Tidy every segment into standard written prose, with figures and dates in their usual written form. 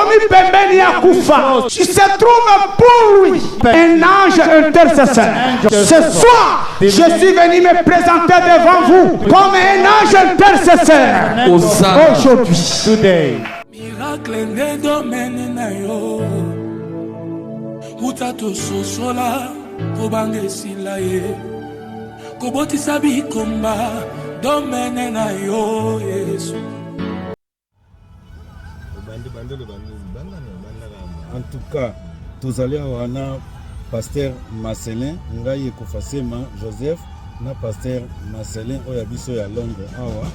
Komi pembeni ya kufa. Il se trouve pour lui un ange intercesseur. Ce soir, je suis venu me présenter devant vous comme un ange intercesseur. Aujourd'hui. Today. Miracle ne domaine na yo. Utato sosola kobange silaye. Koboti sabi komba domaine na yo Yesu. En tout cas, tous allés à pasteur Marcelin, Ngaye Kofasema Joseph, na pasteur Marcelin Oyabiso ya Londres. Awa,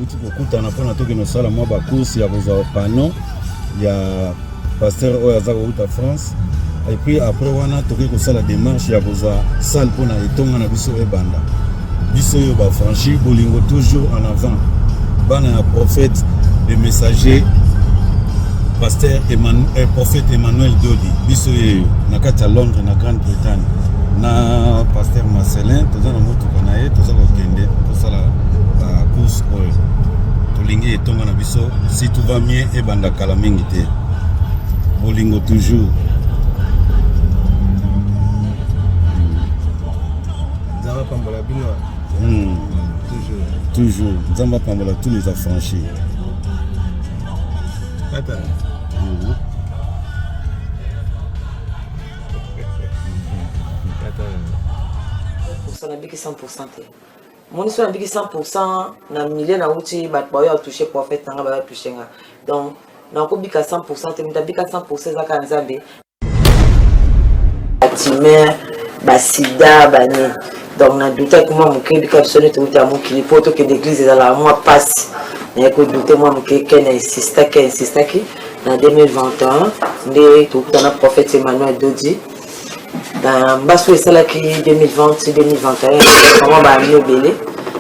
uti kokuta na pona toke no sala mwa ba course ya boza pano ya pasteur Oyaza ko France. Et puis après wana toke ko sala démarche ya boza salle pona etonga na biso ebanda. Biso yo ba franchi bolingo toujours en avant. Bana ya prophète, le messager pasteur Emmanuel, prophète Emmanuel Dodi, biso ye nakati à Londres na Grande-Bretagne. Na pasteur Marcelin, toza na moto kanaye, toza ko kende, toza la course oil. Tolingi etonga na biso, si tout va bien et banda kala mingi te. Bolingo toujours. Zamba pambola bino. Toujours. Zamba pambola tous les affranchis. Attends. Ça n'a biqué 100%. Mon histoire n'a biqué 100%. Na milliers na outil, bat boya touché prophète, n'a pas touché. Donc, n'a pas biqué 100%. Mais biqué 100% ça quand Nzambe. Bâtiment, basida, bani. Donc, na douté que moi mon cœur biqué sonné tout à mon qui poto que l'église est dans la moi passe. Mais écoute douté moi mon cœur qu'elle insiste qui. En 2021, tout dans le prophète Emmanuel Dodi. Dans Basso et Salaki 2020-2021, vraiment bah mieux belé.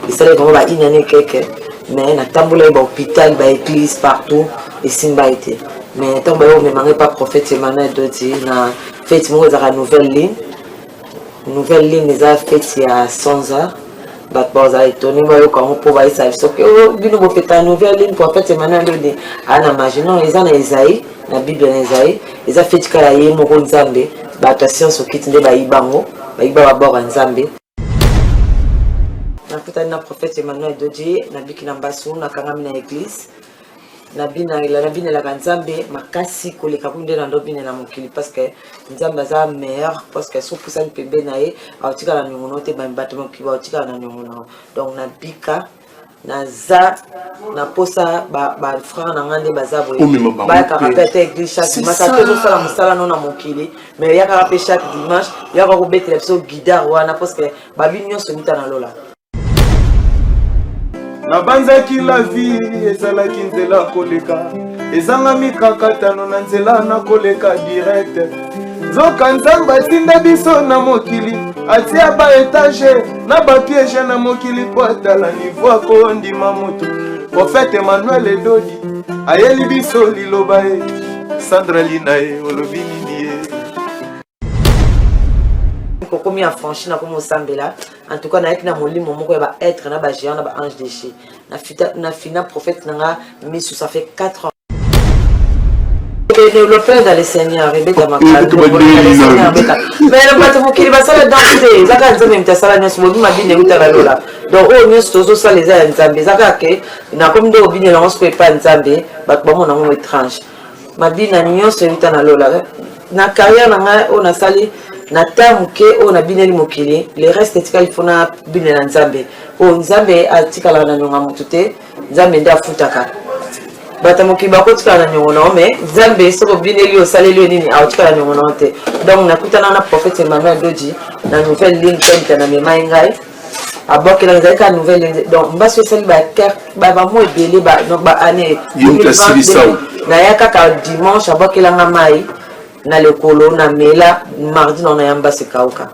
Et ça vraiment bah une année quelque. Mais na tamboula bah hôpital, bah église partout et simba été. Mais tant bah on ne manque pas prophète Emmanuel Dodi. Na fait moi dans la nouvelle ligne les a fait il y a 100 ans. Bah ça étonné moi quand on peut voir ça. Sauf que oh bien on fait une nouvelle ligne prophète Emmanuel Dodi. Ah na imaginons ils en Isaïe, la Bible en Isaïe, ils a fait que la yé mo Nzambe. Attention sur qui tende ba ibango ba bord Nzambe na puta na prophète Emmanuel Dodi na biki na mbasu na kangami na église na bina la Nzambe makasi koleka kunde na ndobine na mokili parce que Nzambe za meilleur parce que so pusa pembe na ye autika na nyongo te ba mbatemo ki ba autika na nyongo donc na bika na za na posa ba frère na ngande bazabo ba ka répéter église chaque dimanche ça toujours ça la musala non na mokili mais ya ka répéter chaque dimanche ya ka ko bettre so guidar wana parce que ba binyo so mita na lola na banzaki la vie ezalaki nzela koleka ezanga mikakatano na nzela na koleka direct zoka Nzambe atinda biso na mokili atia ba étage na ba piège na mokili po atala niveau akondima moto prophète Emmanuel Dodi ayeli biso liloba e Sandra Linae olobini nie kokomi affranchi na komo sambela en tout cas na ekina molimo moko ba être na ba géant na ba ange déché na fina prophète nanga misu ça fait 4 ans. Développer dans les seigneurs et dans ma mais le bateau qui va ça danser zaka nzambe mtasala nyoso bobi mabine utala lola donc o nyoso tozo ça les a nzambe zaka ke na comme ndo obine na onsko pas nzambe bat bomo na mo étrange mabina nyoso utana lola na carrière nanga o na sali na tamuke o na bineli mokili le reste etika ifona bine na nzambe o nzambe atikala na nyonga mutute nzambe nda futaka bata mokiba ko tika na nyongo na mais Nzambe soko bineli o saleli nini a tika na nyongo na te donc nakutana na prophète Emmanuel Dodi na nouvelle ligne tente na mema ngai aboke la nzaka nouvelle ligne donc mbaso sali ba cœur ba mo ebele ba no ba année na ya kaka dimanche aboke la ngamai na lekolo na mela mardi na yamba se kauka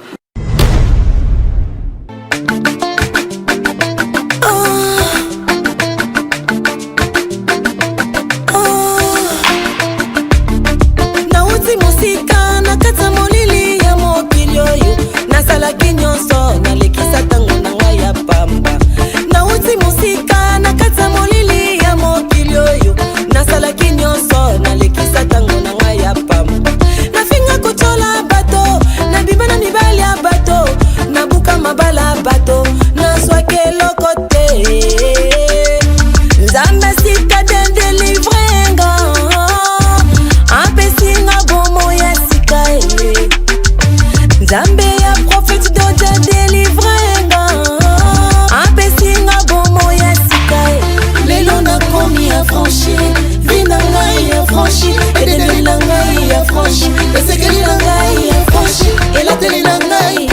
Nasala kinyo so na lekisa tanga Nzambe ya prophète doja délivrenga apesinga bomo ya sikae lelo nakomi affranchi vie na ngai affranchi edendeli na ngai affranchi esekeli na ngai affranchi elateli na ngai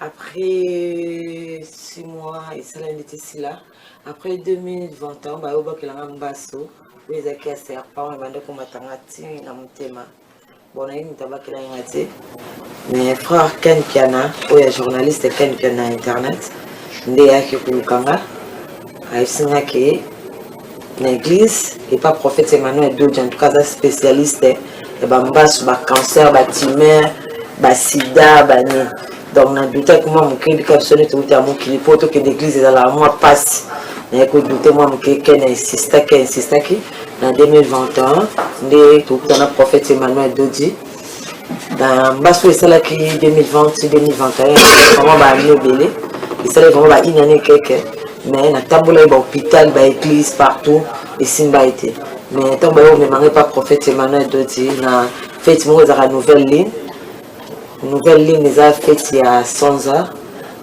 Après 6 mois, et ça était ici là. Après 2021, bah au bas que la Mbasso, oui, ça qui a serpent, et bande comme atangati, na mutema. Bon, il n'y a pas que la ngati. Mais frère Ken Piana, ou ya journaliste Ken Piana internet, ndé qui kulukanga, a singa qui l'église et pas prophète Emmanuel Dodge, en tout cas spécialiste, et bah Mbasso, bah cancer, bah tumeur, bah sida, bah ni. Donc, on a douté que moi, je suis captionné tout à mon qui pour que l'église est dans la moi passe. Mais écoute, douté moi, je insiste qui en 2021, tout le prophète Emmanuel Dodi. Dans Basso et celle qui 2020, 2021, vraiment bah belé. Et ça vraiment une année quelque. Mais na tabula hôpital, église partout et simba été. Mais tant que on ne manque pas prophète Emmanuel Dodi, na fait moi dans la nouvelle ligne. Nouvelle ligne les a fait il y a 100 ans.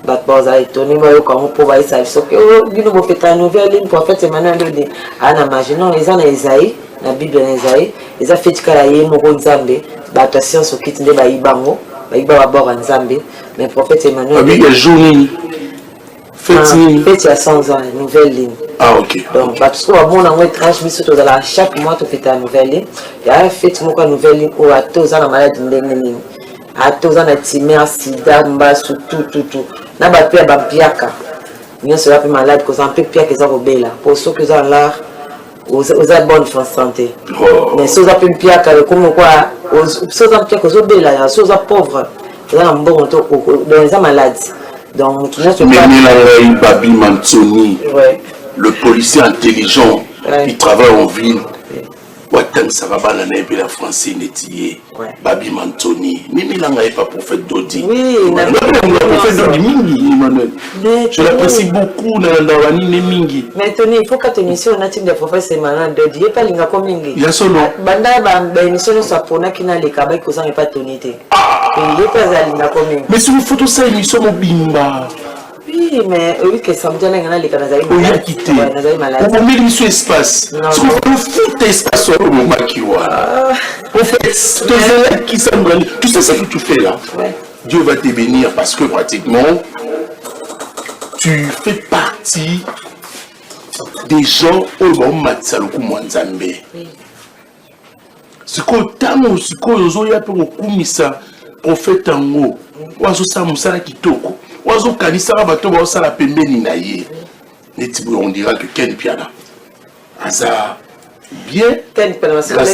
Bah ça étonné moi quand on peut ça so que oh nous on fait une nouvelle ligne prophète Emmanuel Dodi. Ah na imaginons les ans na Isaïe, na Bible na Isaïe, les a fait kalaye mo Nzambe, bah attention so kit nde ba ibango, ba iba ba Nzambe, mais prophète Emmanuel. Ah oui, il y a journée. Fait il y a 100 ans, nouvelle ligne. Ah ok. Donc parce que bon on tranche mis surtout dans la chaque mois tu fais ta nouvelle ligne. Il y a fait mon nouvelle ligne ou à tous ans malade ndenge à tous ans tumeur sida mbasu tout na ba pia ba piaka nous sera plus malade cause un peu pia que ça robela pour ceux qui ont là aux bonne santé mais ceux qui ont piaka comme quoi ceux qui ont piaka aux bela ceux qui pauvres ils ont bon dans les malades donc tu ne sais pas Babi Manzoni le policier intelligent il travaille en ville. Watam Sarabana n'est la français n'est Babi Mantoni. Mimi Langa n'est pas prophète Dodi. Oui, prophète Dodi Mingi, Emmanuel. Je l'apprécie beaucoup dans Ndawani Mingi. Mais Tony, il faut que tu émission on a type de prophète Emmanuel Dodi. Il n'y a pas linga comme Mingi. Il y a son nom. Banda ba émission soit pour na kina les kabay que ça n'est pas Tony té. Il n'y a pas linga comme Mingi. Mais sur une photo ça émission Mobimba. Oui, mais oui, que ça me dit que les Canadiens ont quitté. On met sur espace. Parce qu'on fout espace sur le moment qui voit. En fait, qui semble. Tu sais ce que tu fais là. Dieu va te bénir parce que pratiquement, tu fais partie des gens au bon Matsaloku Mwanzambe. Ce qu'on tamo, ce qu'on a pour Kumisa, prophète en haut. Oazo Samusala Kitoko. Oazo Kanisa Bato Baosala Pembeni Naye. On dira que Ken Piana. Hasard. Bien. Ken Piana, c'est le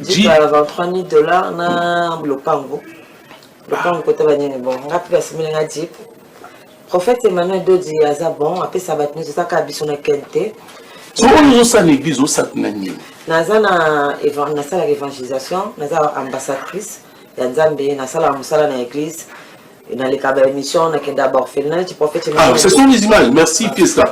Jeep à $23,000 na le Pango. Le Pango côté Banane. Bon, on a pris la semaine à Jeep. Prophète Emmanuel Dodi Aza bon, après ça va tenir, c'est ça qu'a bisonné Kente. So on nous a l'église au Satnani. Naza na évangélisation, naza ambassadrice. Nzambe na sala musala na église dans les cas d'émission na kenda orphelinat tu prophète. Ah, ce sont les images. Merci Fiesta.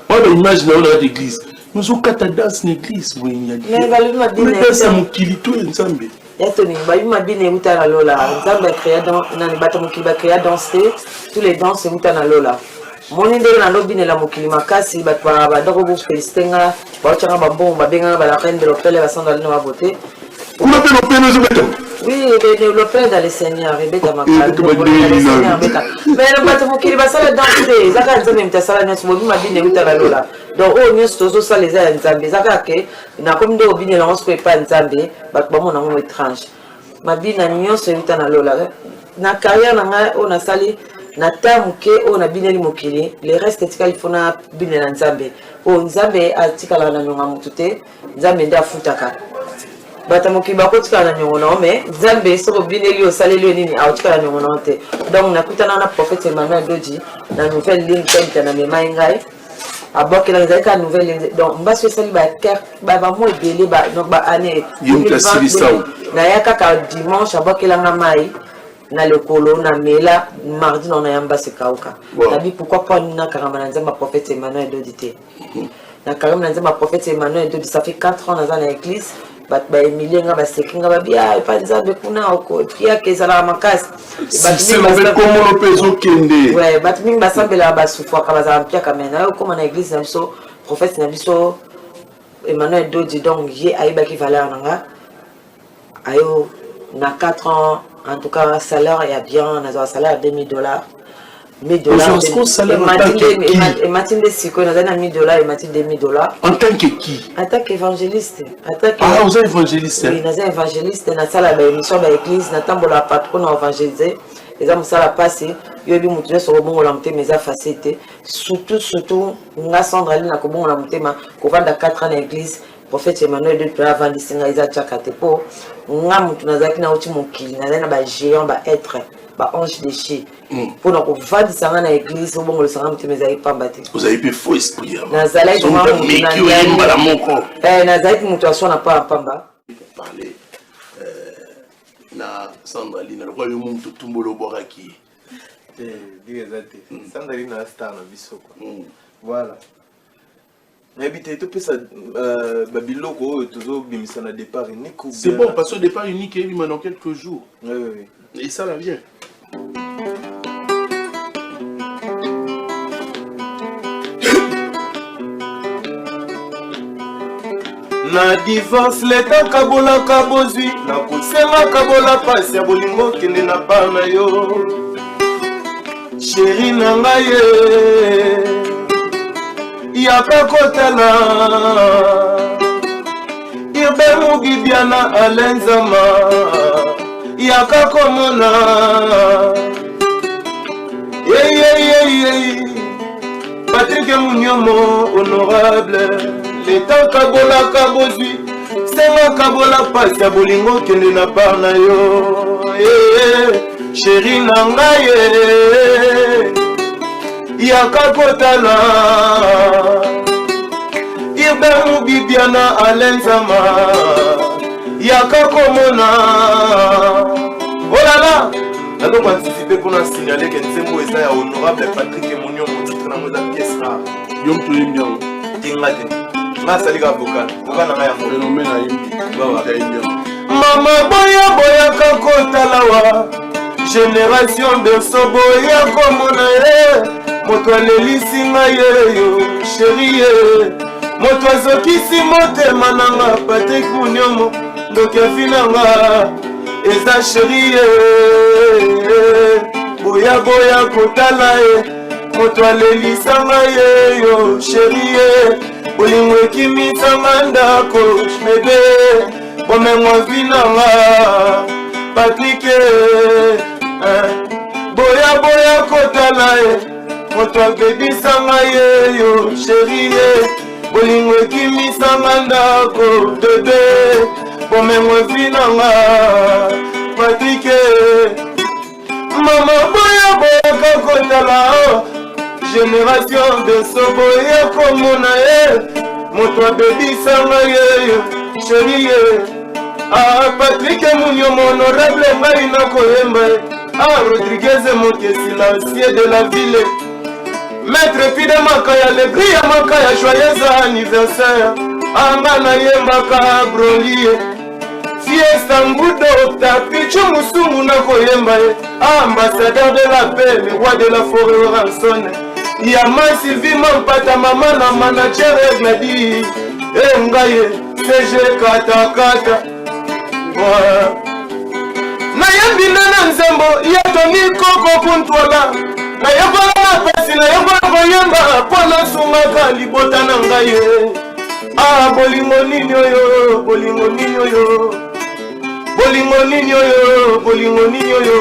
Moi l'image dans l'église. Nous avons quatre danses l'église oui, il y a. Mais va lui m'a dit ça mon kilito Nzambe. Ya Tony, ba lui m'a dit uta na lola. Nzambe créa dans na bato mon kilba créa danser tous les danses uta na lola. Mon ndé na lobi na mokili makasi ba ba ndoko bo felistenga ba changa ba bomba benga ba la reine de l'hôtel ba sanda na ba beauté. On appelle l'hôtel nous mettons. Oui, développer dans les seigneurs, et bêta ma mais le bateau qui va ça danser, ça quand même ta sala n'est mobile ma bine uta la lola. Donc oh nous tozo ça les a nzambe, ça que na comme do bine la on se pas nzambe, ba ba mon amour étrange. Ma bine nyo se uta na lola. Na carrière na nga on a sali na tamuke on a bine li mokili, les restes etika il faut na bine na nzambe. Oh nzambe atika la na nyonga mutute, nzambe nda futaka. batamoki bakotika na nyongono mais Nzambe soko bineli osaleli nini aotika na nyongono te donc nakutana na prophète Emmanuel Dodi na nouvelle ligne qui na memai ngai abok la nzaka nouvelle ligne donc mbasi sali ba cœur ba mo ebele ba donc ba année na yaka ka dimanche abok la ngamai na lekolo na mela mardi na yamba se kauka nabi pourquoi pas na karama na Nzamba prophète Emmanuel Dodi te na karama na Nzamba prophète Emmanuel Dodi ça fait 4 ans dans l'église ba Emilie nga ba sekinga ba bia pa Nzambe kuna oko kia kezala makasi c'est le comment le peso kende ouais bat mingi ba sambela ba souffwa ka bazala pia kamena yo comme na église na biso prophète na biso Emmanuel Dodi donc ye aiba ki valeur nanga ayo na 4 ans en tout cas salaire il y a bien on a un salaire de $1000 $1000 et Martin de Siko on a $1000 et Martin de $1000 en tant que qui en tant qu'évangéliste vous êtes évangéliste oui nous sommes évangéliste na sala ba émission ba église na tambola patron na évangéliser les hommes ça la passer yo bi mutu so bongo la mte meza facilité surtout nga Sandra na ko bongo la mte ma ko vanda 4 ans na église prophète Emmanuel de avant de singa iza chakate po nga mutu nazaki na uti mokili na ba géant ba être ba ange déché pour na ko vanda sanga na église bongo le sanga mte meza ipambate vous avez fait faux esprit na zalai ko na zalai mutu asona pa pamba parler na Sandra Lina le royaume mutu tumbolo boraki Sandra Lina star na biso quoi voilà habité tout ça babiloko toujours bimisa na départ unique c'est bon parce que départ unique il maintenant quelques jours oui et ça la vient na divorce leta kabola kabozwi na kusenga kabola pasi ya bolingo kende na bana yo chéri na ngai yaka kotala irbe mugibiana alenzama yaka komona Patrick Munyomo honorable leta kabola kabozwi senga kabola pasi ya bolingo kende na bana yo chéri na ngai yaka kotala irbe mubibiana alenzama yaka komona olala nado participer pour signaler que nzembo eza ya honorable Patrick Munyomo titre na moza pièce rare yom to yimbiang tingate masalika vocal okana na yango phénomène à yimbi mama boya boya kakotalawa génération de sobo ya komona moto alelisi ngai yo chéri moto azokisi motema nanga Patrick Munyomo ndoki afinanga eza chéri boya boya kotala moto alelisa ngai yo chéri bolingo ekimisanga ndako bebe bomengwa vinanga Patrick boya boya kotala moto abebisanga yo chéri bolingo ekimisanga ndako bebe bomengwa vinanga Patrick mama boya boya kakotala génération de sobo ya komona moto abebisanga yo chéri Patrick Munyomo honorable ngai na koyemba Rodriguez Mokesi l'ancien de la ville maître Pide Makaya le gris ya Makaya joyeux anniversaire anga na yembaka Brolie fiesta ngudo tapichu musungu na koyemba ambassadeur de la paix le roi de la forêt ranson Yama Sylvie Mampata mama na manager Gladi ngai CG katakata na yambina na nzembo ya Tony Koko kuntwala na yabola na pasi na yabola koyemba pona sumaka libota na ngai bolingo nini oyo bolingo nini oyo bolingo nini oyo bolingo nini oyo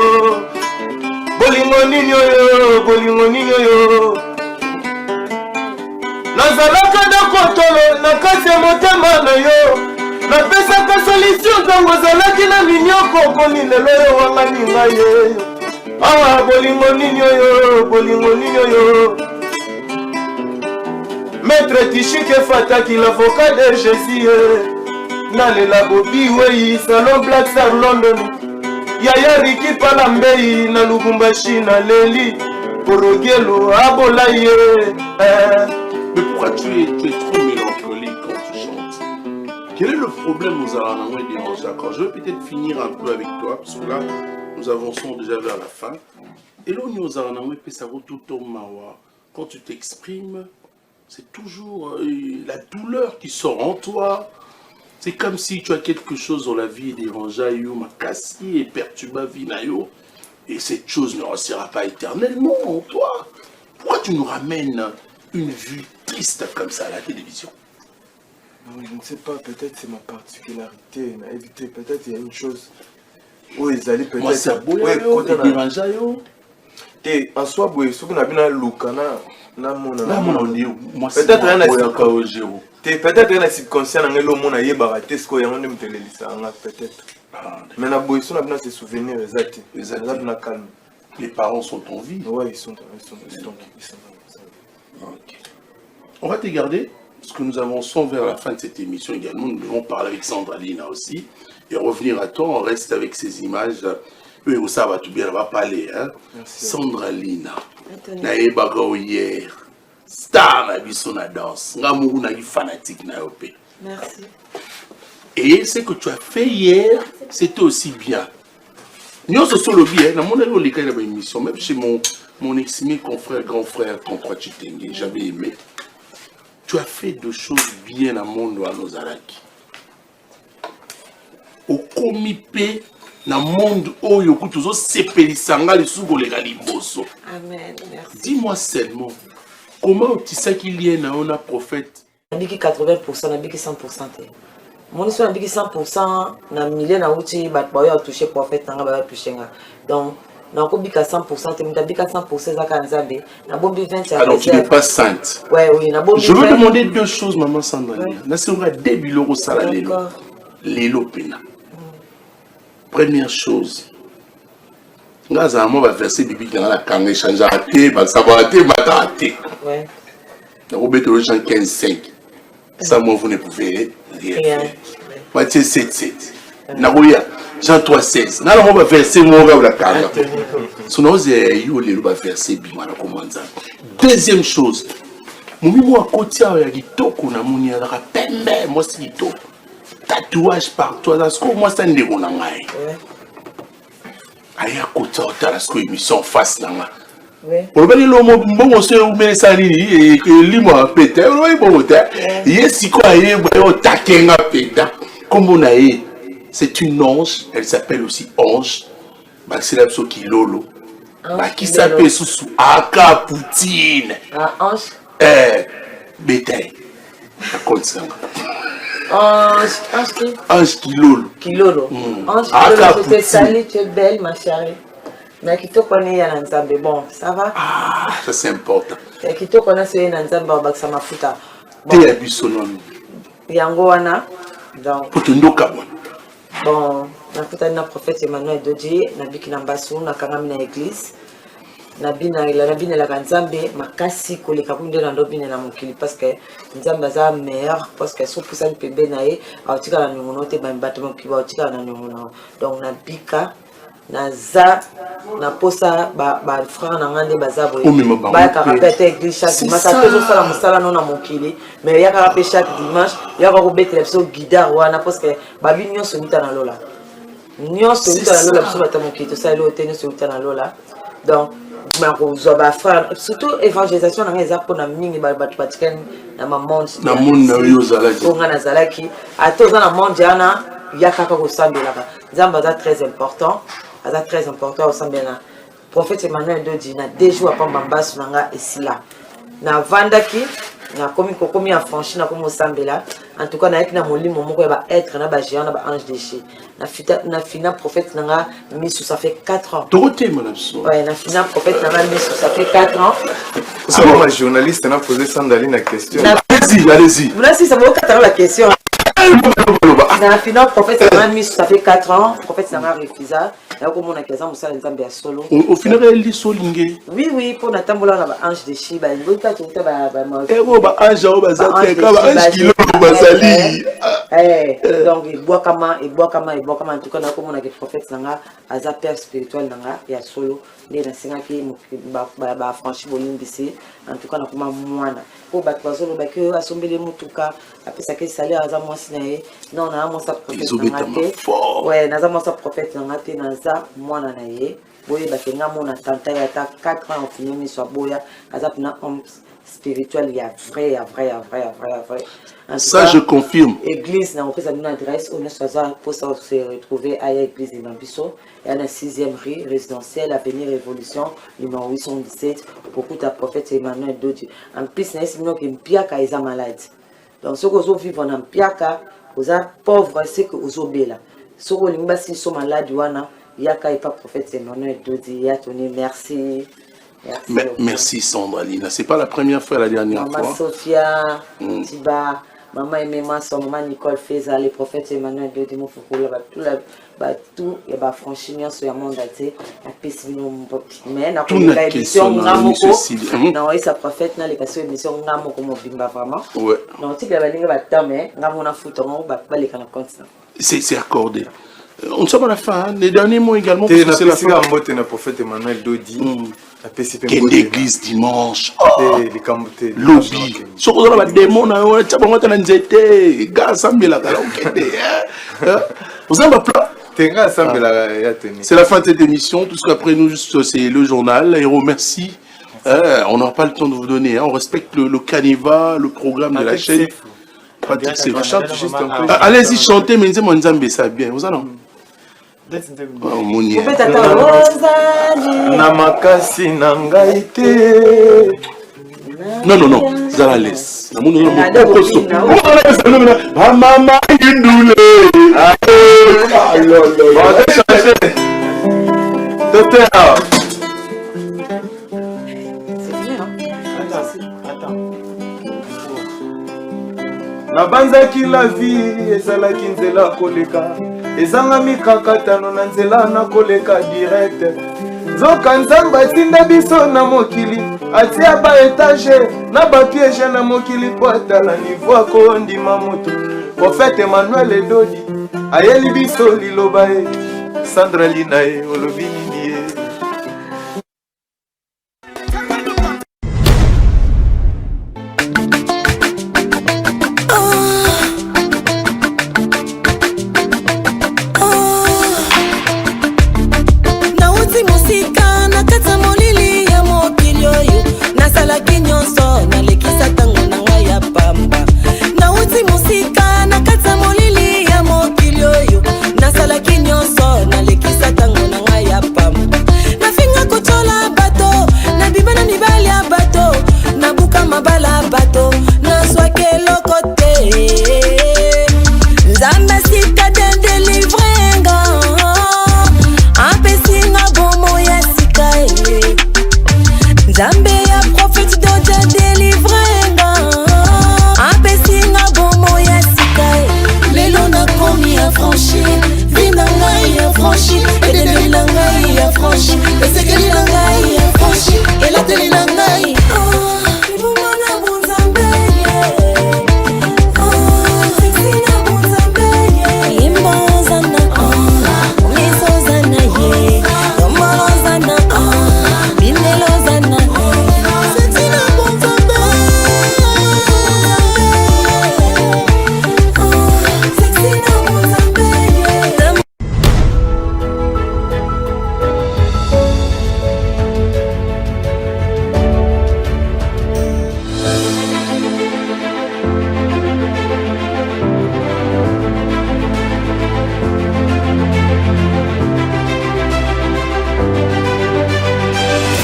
bolingo nini oyo bolingo nini oyo nazalaka na kotolo na kati ya motema na yo napesaka solution ntango ozalaki na minioko okoni lelo oyo wangani ngai ye awa bolingo nini oyo maître Tishike Fataki l'avocat de Jésus nalela bobi wei salon Black Star London yaya Riki Palambei na Lubumbashi na leli porogelo abola ye. Mais pourquoi tu es trop mélancolique quand tu chantes? Quel est le problème aux Aranangwa et des Manjaka? Je vais peut-être finir un peu avec toi, parce que là, nous avançons déjà vers la fin. Et là, aux Aranangwa et Pesaro tout au Mawa, quand tu t'exprimes, c'est toujours la douleur qui sort en toi. C'est comme si tu as quelque chose dans la vie des Ranjayo, Makassi et Pertuba Vinayo, et cette chose ne restera pas éternellement en toi. Pourquoi tu nous ramènes une vue triste comme ça à la télévision? Non, je ne sais pas, peut-être c'est ma particularité, mais éviter, peut-être il y a une chose où ils allaient peut-être... Moi, c'est un beau yayo, des Ranjayo. En soi, ce qu'on a bien à Lukana, peut-être rien à peut-être rien à subconscient dans le monde aïe baraté ce qu'on a de peut-être mais na boisson on a bien ses souvenirs exact calme. Les parents sont en vie. Ouais, ils sont. Ok. On va te garder parce que nous avançons vers la fin de cette émission également. Nous devons parler avec Sandra Lina aussi et revenir à toi. On reste avec ces images. Oui, ça va tout bien, on va parler. Hein? Sandra Lina. Naïba hier. Star na biso na danse. Nga mungu na fanatique na yope. Merci. Et ce que tu as fait hier, c'était aussi bien. Nous sommes sur le bien. Dans mon émission, même chez mon ex-mé confrère, grand frère, Tonton Chitenge, j'avais aimé. Tu as fait deux choses bien dans le monde à nos araki. Au comipé, dans le monde où il y a toujours sépelisanga les sous-goléga liboso. Amen, merci. Dis-moi seulement, comment tu sais qu'il y a un prophète? On dit que 80%, on dit que 100%. Mon histoire dit que 100%, na milliers na outi, bah a touché prophète, n'a pas touché. Donc, na ko bika 100%, tu m'as dit que 100% ça quand Nzambe. Na bombi 20. Alors tu n'es pas sainte. Ouais, oui, na bombi. Je veux demander deux choses, maman Sandra. Na c'est vrai début l'euro salé. Lelo pena. Première chose. Ngaza mo va verser biblique dans la kangé changer até, ba savoir até, ba até. Ouais. Na ko beto Jean 15:5. Ça moi vous ne pouvez rien faire. Matthieu 7:7. Na koya Jean 3:16. Na on va verser mo ga la kanga. Sinon yo lelo ba verser bima na komanza. Deuxième chose. Mumi mo akotia ya kitoko na moni ya ka pembe mo si kitoko. Tatouage partout, parce que moi, c'est un démon. Aïe, à côté, parce que émission face là. On va dire le bon monsieur ou bien ça et limo pété, on va bon hôtel. Yes, quoi, on taquenga pété. Comme on a c'est une ange, elle s'appelle aussi ange. Bah c'est là qui lolo. Bah qui s'appelle sous Aka Poutine. Ah ange. Bétail. Raconte ça. Ange Kilolo. Kilolo. Ange Kilolo, je te salue, tu es belle, ma chérie. Mais qui te connaît à l'ensemble, bon, ça va? Ah, ça c'est important. Et qui te connaît sur l'ensemble, ça m'a foutu. T'es habillé non? Yangoana. Donc. Pour te ndoka bon. Bon, na foutu na prophète Emmanuel Dodji, na biki na mbasu, na kangami na église. Nabina la Nzambe makasi koleka kunde na ndobine na mokili parce que Nzambe za meilleur parce que so pusa pembe na ye autika na nyongo te ba mbato mokili autika na nyongo donc na bika na za na posa ba frère na ngande baza boye ba ka répéter église chaque dimanche ça toujours ça la musala non na mokili mais ya ka répéter chaque dimanche ya ka ko bettre so guidar wana parce que ba binyo so mita na lola nyo so mita na lola so bata mokili to ça lo tenu so mita na lola donc surtout évangélisation na ngeza pona mingi ba Vatican na monde na monde na yo zalaki on na zalaki atoza na monde yana yakaka ko sambela Nzamba za très important au sambela prophète Emmanuel Dodji na 2 jours après Mbambasu nanga esila na vandaki na komi a franchi na komo sambela en tout cas na ekina molimo moko ya ba être na ba géant na ba ange déché na fina prophète nanga misu ça fait 4 ans. Dorothée Manapso. Ouais, na fina prophète nanga misu ça fait 4 ans. C'est moi ma journaliste n'a posé Sandali la question. Allez-y. Voilà si ça vaut 4 ans la question. Na final prophète Sanga mis ça fait 4 ans, prophète Sanga refusa. Là comme on a 15 ans, ça Nzambe ya solo. Au final elle dit solingé. Oui, pour natambola na ange de Shiba, il pas tout ba Eh bon ba ange au bazate, ka ba ange kilo bazali. Donc il boit comment en tout cas na comme on a que prophète Sanga aza père spirituel nanga ya solo. Les nasinga qui ba franchi bolimbisi en tout cas na kuma mwana po ba twazolo ba ke asombele mutuka apesa ke sali aza mwasi na ye non na mo sa prophète nanga ouais na za mo sa prophète nanga te na za mwana na ye boye ba ke nga mona tanta ya ta 4 ans au final mi so boya aza pina homme spirituel il y a vrai. Ça cas, je confirme. Église na opesa une adresse on est pour se retrouver à l'église de Mambiso et à la 6e rue résidentielle avenue Révolution numéro 817 beaucoup de prophète Emmanuel Dodi en plus na sino que mpiaka est malade donc ceux qui vivent en mpiaka aux pauvres c'est que aux bela ceux qui limba si sont malades wana yaka et pas prophète Emmanuel Dodi ya toni merci. Merci Sandra Lina. C'est pas la première fois, la dernière fois. Maman Sophia, Tiba, maman Emema, maman Nicole Feza, les prophètes Emmanuel de Demo Foukoula, tout, et bah franchement, sur le monde, il y a pessimisme, mais dans la émission, non, et sa prophète, dans les questions émission, on a comme bimba vraiment. Ouais. Non, tu peux aller à la mais on a foutu, on va les canaux continent. C'est accordé. On sommes à la fin, les derniers mots également. C'est la fin. Le prophète Emmanuel Dodi. Quelle église dimanche. Lobby. Ce qu'on a des démons, on a des gars, c'est la fin de cette émission. Tout ce qu'après nous, c'est le journal. Héros, merci. On n'a pas le temps de vous donner. On respecte le canevas, le programme de la chaîne. Allez-y, chantez, mais mon Nzambe, ça bien. Vous allez Namakasi nangaite. Non, ça laisse. Maman Yindoule. Nabanzaki la vie ezalaki nzela koleka ezanga mikakatano na nzela na koleka direct zoka nzambe atinda biso na mokili atia ba etage na bapiege na mokili po atala nivo akondima moto prophète Emmanuel Dodi ayeli biso liloba e Sandra Lina e olobi nini